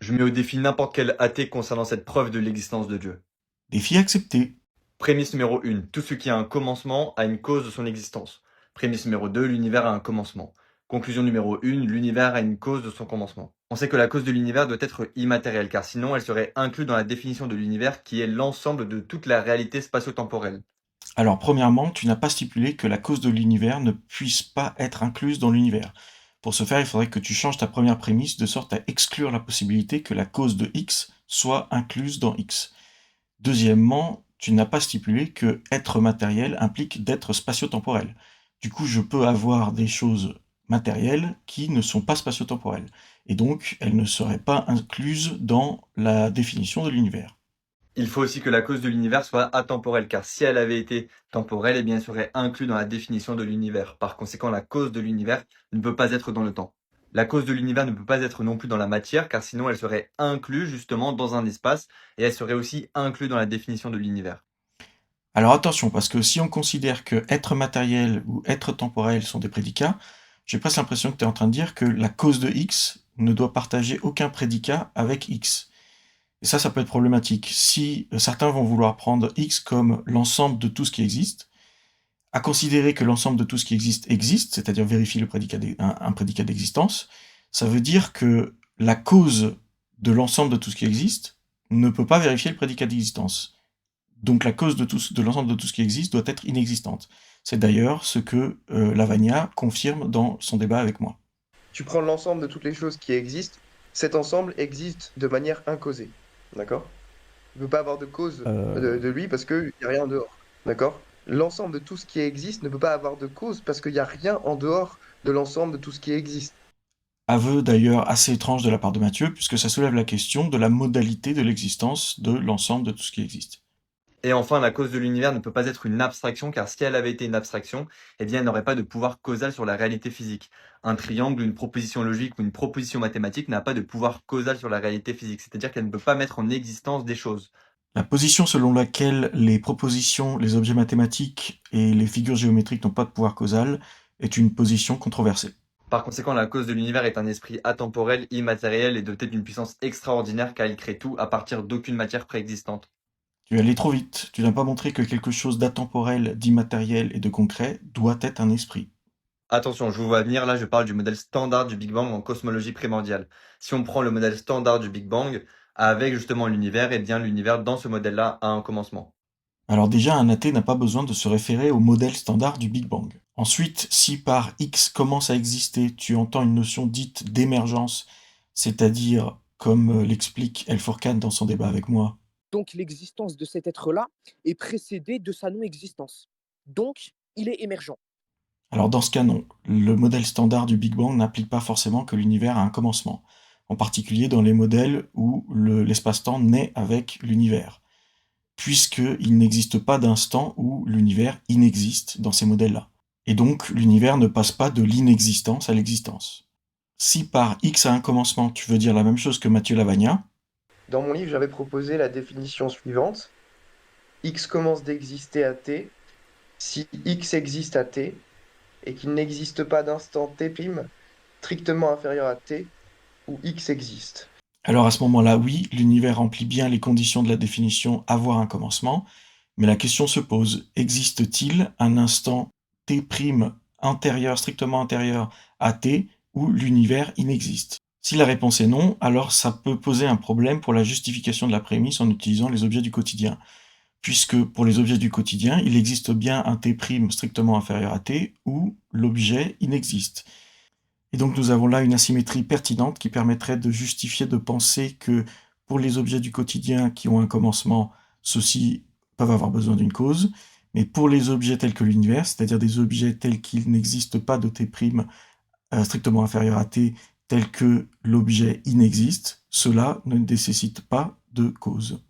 Je mets au défi n'importe quel athée concernant cette preuve de l'existence de Dieu. Défi accepté. Prémisse numéro 1. Tout ce qui a un commencement a une cause de son existence. Prémisse numéro 2. L'univers a un commencement. Conclusion numéro 1. L'univers a une cause de son commencement. On sait que la cause de l'univers doit être immatérielle, car sinon elle serait inclue dans la définition de l'univers qui est l'ensemble de toute la réalité spatio-temporelle. Alors, premièrement, tu n'as pas stipulé que la cause de l'univers ne puisse pas être incluse dans l'univers. Pour ce faire, il faudrait que tu changes ta première prémisse de sorte à exclure la possibilité que la cause de X soit incluse dans X. Deuxièmement, tu n'as pas stipulé que être matériel implique d'être spatio-temporel. Du coup, je peux avoir des choses matérielles qui ne sont pas spatio-temporelles. Et donc, elles ne seraient pas incluses dans la définition de l'univers. Il faut aussi que la cause de l'univers soit atemporelle, car si elle avait été temporelle, eh bien elle serait inclue dans la définition de l'univers. Par conséquent, la cause de l'univers ne peut pas être dans le temps. La cause de l'univers ne peut pas être non plus dans la matière, car sinon elle serait inclue justement dans un espace, et elle serait aussi inclue dans la définition de l'univers. Alors attention, parce que si on considère que être matériel ou être temporel sont des prédicats, j'ai presque l'impression que tu es en train de dire que la cause de X ne doit partager aucun prédicat avec X. Et ça peut être problématique. Si certains vont vouloir prendre X comme l'ensemble de tout ce qui existe, à considérer que l'ensemble de tout ce qui existe, c'est-à-dire vérifier un prédicat d'existence, ça veut dire que la cause de l'ensemble de tout ce qui existe ne peut pas vérifier le prédicat d'existence. Donc la cause de l'ensemble de tout ce qui existe doit être inexistante. C'est d'ailleurs ce que Lavagna confirme dans son débat avec moi. Tu prends l'ensemble de toutes les choses qui existent, cet ensemble existe de manière incausée. D'accord? Il ne peut pas avoir de cause Euh, de lui parce qu'il n'y a rien en dehors. D'accord? L'ensemble de tout ce qui existe ne peut pas avoir de cause parce qu'il n'y a rien en dehors de l'ensemble de tout ce qui existe. Aveu d'ailleurs assez étrange de la part de Mathieu, puisque ça soulève la question de la modalité de l'existence de l'ensemble de tout ce qui existe. Et enfin, la cause de l'univers ne peut pas être une abstraction, car si elle avait été une abstraction, eh bien elle n'aurait pas de pouvoir causal sur la réalité physique. Un triangle, une proposition logique ou une proposition mathématique n'a pas de pouvoir causal sur la réalité physique, c'est-à-dire qu'elle ne peut pas mettre en existence des choses. La position selon laquelle les propositions, les objets mathématiques et les figures géométriques n'ont pas de pouvoir causal est une position controversée. Par conséquent, la cause de l'univers est un esprit atemporel, immatériel et doté d'une puissance extraordinaire car il crée tout à partir d'aucune matière préexistante. Tu es allé trop vite, tu n'as pas montré que quelque chose d'atemporel, d'immatériel et de concret doit être un esprit. Attention, je vous vois venir, là je parle du modèle standard du Big Bang en cosmologie primordiale. Si on prend le modèle standard du Big Bang avec justement l'univers, eh bien l'univers dans ce modèle-là a un commencement. Alors déjà, un athée n'a pas besoin de se référer au modèle standard du Big Bang. Ensuite, si par X commence à exister, tu entends une notion dite d'émergence, c'est-à-dire, comme l'explique El Fourcade dans son débat avec moi, Donc l'existence de cet être-là est précédée de sa non-existence. Donc il est émergent. alors dans ce cas non, le modèle standard du Big Bang n'implique pas forcément que l'univers a un commencement, en particulier dans les modèles où l'espace-temps naît avec l'univers, puisqu'il n'existe pas d'instant où l'univers inexiste dans ces modèles-là. Et donc l'univers ne passe pas de l'inexistence à l'existence. Si par X a un commencement, tu veux dire la même chose que Mathieu Lavagna, Dans mon livre, j'avais proposé la définition suivante. X commence d'exister à t si X existe à t et qu'il n'existe pas d'instant t' strictement inférieur à t où X existe. alors à ce moment-là, oui, l'univers remplit bien les conditions de la définition avoir un commencement, mais la question se pose, existe-t-il un instant t' antérieur, strictement antérieur à t, où l'univers inexiste? Si la réponse est non, alors ça peut poser un problème pour la justification de la prémisse en utilisant les objets du quotidien, puisque pour les objets du quotidien, il existe bien un t' strictement inférieur à t, où l'objet inexiste. Et donc nous avons là une asymétrie pertinente qui permettrait de justifier de penser que pour les objets du quotidien qui ont un commencement, ceux-ci peuvent avoir besoin d'une cause, mais pour les objets tels que l'univers, c'est-à-dire des objets tels qu'il n'existe pas de t' strictement inférieur à t, tel que l'objet inexiste, cela ne nécessite pas de cause.